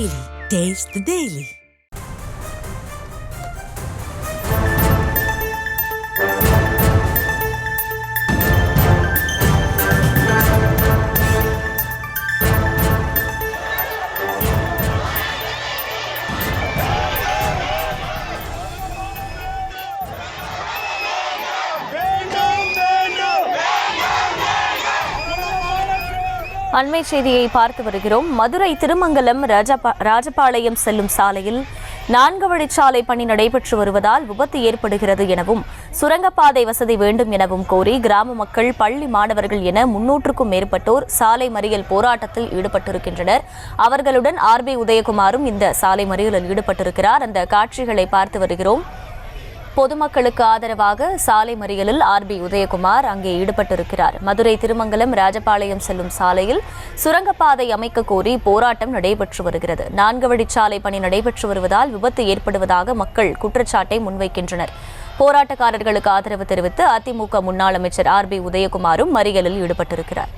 Daily. Taste the Daily. அண்மை செய்தியை பார்த்து வருகிறோம். மதுரை திருமங்கலம் ராஜபாளையம் செல்லும் சாலையில் 4 வழிச்சாலை பணி நடைபெற்று வருவதால் விபத்து ஏற்படுகிறது எனவும் சுரங்கப்பாதை வசதி வேண்டும் எனவும் கோரி கிராம மக்கள், பள்ளி மாணவர்கள் என 300க்கும் மேற்பட்டோர் சாலை மறியல் போராட்டத்தில் ஈடுபட்டிருக்கின்றனர். அவர்களுடன் ஆர்பி உதயகுமாரும் இந்த சாலை மறியலில் ஈடுபட்டிருக்கிறார். அந்த காட்சிகளை பார்த்து வருகிறோம். பொதுமக்களுக்கு ஆதரவாக சாலை மறியலில் ஆர்பி உதயகுமார் அங்கே ஈடுபட்டிருக்கிறார். மதுரை திருமங்கலம் ராஜபாளையம் செல்லும் சாலையில் சுரங்கப்பாதை அமைக்க கோரி போராட்டம் நடைபெற்று வருகிறது. 4 வழிச்சாலை பணி நடைபெற்று வருவதால் விபத்து ஏற்படுவதாக மக்கள் குற்றச்சாட்டை முன்வைக்கின்றனர். போராட்டக்காரர்களுக்கு ஆதரவு தெரிவித்து அதிமுக முன்னாள் அமைச்சர் ஆர்பி உதயகுமாரும் மறியலில் ஈடுபட்டிருக்கிறார்.